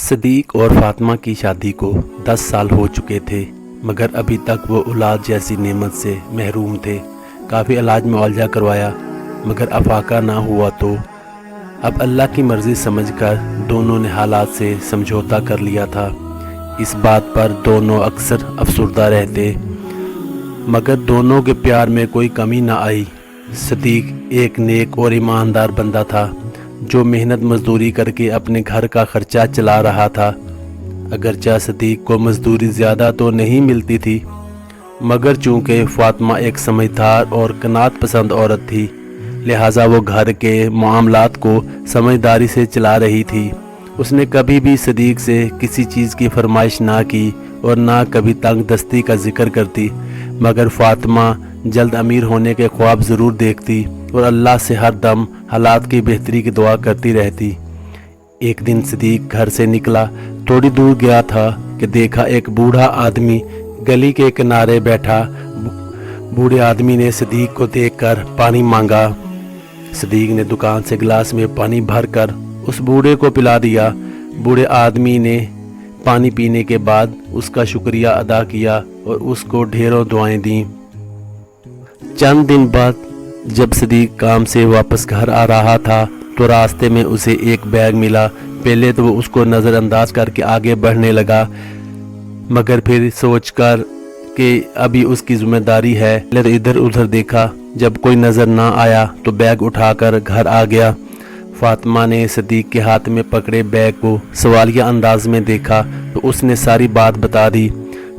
صدیق اور فاطمہ کی شادی کو 10 سال ہو چکے تھے، مگر ابھی تک وہ اولاد جیسی نعمت سے محروم تھے۔ کافی علاج معالجہ کروایا مگر افاقہ نہ ہوا تو اب اللہ کی مرضی سمجھ کر دونوں نے حالات سے سمجھوتا کر لیا تھا۔ اس بات پر دونوں اکثر افسردہ رہتے مگر دونوں کے پیار میں کوئی کمی نہ آئی۔ صدیق ایک نیک اور ایماندار بندہ تھا جو محنت مزدوری کر کے اپنے گھر کا خرچہ چلا رہا تھا۔ اگرچہ صدیق کو مزدوری زیادہ تو نہیں ملتی تھی مگر چونکہ فاطمہ ایک سمجھدار اور قناعت پسند عورت تھی، لہٰذا وہ گھر کے معاملات کو سمجھداری سے چلا رہی تھی۔ اس نے کبھی بھی صدیق سے کسی چیز کی فرمائش نہ کی اور نہ کبھی تنگ دستی کا ذکر کرتی، مگر فاطمہ جلد امیر ہونے کے خواب ضرور دیکھتی اور اللہ سے ہر دم حالات کی بہتری کی دعا کرتی رہتی۔ ایک دن صدیق گھر سے نکلا، تھوڑی دور گیا تھا کہ دیکھا ایک بوڑھا آدمی گلی کے کنارے بیٹھا۔ بوڑھے آدمی نے صدیق کو دیکھ کر پانی مانگا۔ صدیق نے دکان سے گلاس میں پانی بھر کر اس بوڑھے کو پلا دیا۔ بوڑھے آدمی نے پانی پینے کے بعد اس کا شکریہ ادا کیا اور اس کو ڈھیروں دعائیں دیں۔ چند دن بعد جب صدیق کام سے واپس گھر آ رہا تھا تو راستے میں اسے ایک بیگ ملا۔ پہلے تو وہ اس کو نظر انداز کر کے آگے بڑھنے لگا مگر پھر سوچ کر کہ ابھی اس کی ذمہ داری ہے، ادھر ادھر دیکھا، جب کوئی نظر نہ آیا تو بیگ اٹھا کر گھر آ گیا۔ فاطمہ نے صدیق کے ہاتھ میں پکڑے بیگ کو سوالیہ انداز میں دیکھا تو اس نے ساری بات بتا دی۔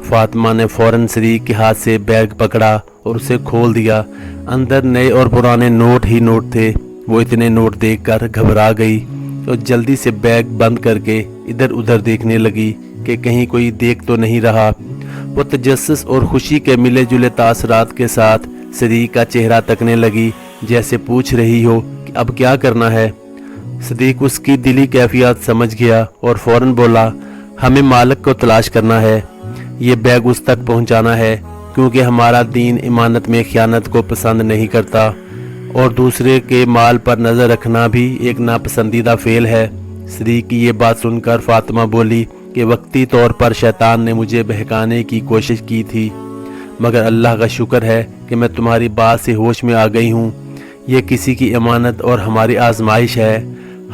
فاطمہ نے فوراً صدیق کے ہاتھ سے بیگ پکڑا اور اسے کھول دیا۔ اندر نئے اور پرانے نوٹ ہی نوٹ تھے۔ وہ اتنے نوٹ دیکھ کر گھبرا گئی اور جلدی سے بیگ بند کر کے ادھر ادھر دیکھنے لگی کہ کہیں کوئی دیکھ تو نہیں رہا۔ وہ تجسس اور خوشی کے ملے جلے تاثرات کے ساتھ صدیق کا چہرہ تکنے لگی، جیسے پوچھ رہی ہو کہ اب کیا کرنا ہے۔ صدیق اس کی دلی کیفیات سمجھ گیا اور فوراً بولا، ہمیں مالک کو تلاش کرنا ہے، یہ بیگ اس تک پہنچانا ہے، کیونکہ ہمارا دین امانت میں خیانت کو پسند نہیں کرتا اور دوسرے کے مال پر نظر رکھنا بھی ایک ناپسندیدہ فعل ہے۔ صدیق کی یہ بات سن کر فاطمہ بولی کہ وقتی طور پر شیطان نے مجھے بہکانے کی کوشش کی تھی، مگر اللہ کا شکر ہے کہ میں تمہاری بات سے ہوش میں آ گئی ہوں۔ یہ کسی کی امانت اور ہماری آزمائش ہے،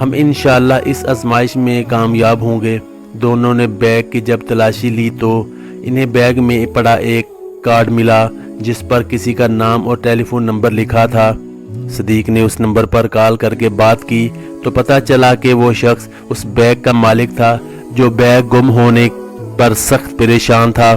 ہم انشاءاللہ اس آزمائش میں کامیاب ہوں گے۔ دونوں نے بیگ کی جب تلاشی لی تو انہیں بیگ میں پڑا ایک کارڈ ملا جس پر کسی کا نام اور ٹیلی فون نمبر لکھا تھا۔ صدیق نے اس نمبر پر کال کر کے بات کی تو پتہ چلا کہ وہ شخص اس بیگ کا مالک تھا جو بیگ گم ہونے پر سخت پریشان تھا۔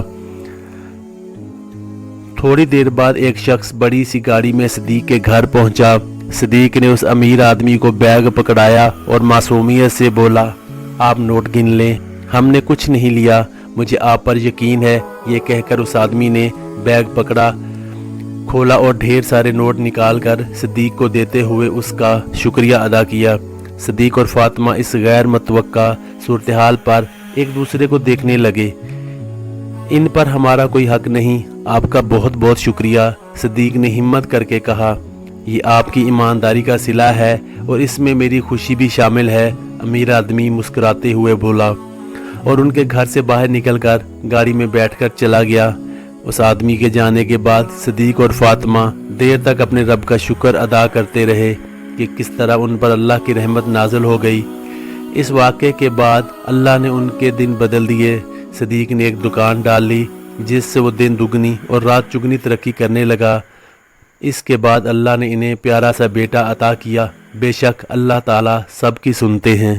تھوڑی دیر بعد ایک شخص بڑی سی گاڑی میں صدیق کے گھر پہنچا۔ صدیق نے اس امیر آدمی کو بیگ پکڑایا اور معصومیت سے بولا، آپ نوٹ گن لیں، ہم نے کچھ نہیں لیا، مجھے آپ پر یقین ہے۔ یہ کہہ کر اس آدمی نے بیگ پکڑا، کھولا اور ڈھیر سارے نوٹ نکال کر صدیق کو دیتے ہوئے اس کا شکریہ ادا کیا۔ صدیق اور فاطمہ اس غیر متوقع صورتحال پر ایک دوسرے کو دیکھنے لگے۔ ان پر ہمارا کوئی حق نہیں، آپ کا بہت بہت شکریہ، صدیق نے ہمت کر کے کہا۔ یہ آپ کی ایمانداری کا صلہ ہے اور اس میں میری خوشی بھی شامل ہے، امیر آدمی مسکراتے ہوئے بولا اور ان کے گھر سے باہر نکل کر گاڑی میں بیٹھ کر چلا گیا۔ اس آدمی کے جانے کے بعد صدیق اور فاطمہ دیر تک اپنے رب کا شکر ادا کرتے رہے کہ کس طرح ان پر اللہ کی رحمت نازل ہو گئی۔ اس واقعے کے بعد اللہ نے ان کے دن بدل دیے۔ صدیق نے ایک دکان ڈال لی جس سے وہ دن دگنی اور رات چگنی ترقی کرنے لگا۔ اس کے بعد اللہ نے انہیں پیارا سا بیٹا عطا کیا۔ بے شک اللہ تعالیٰ سب کی سنتے ہیں۔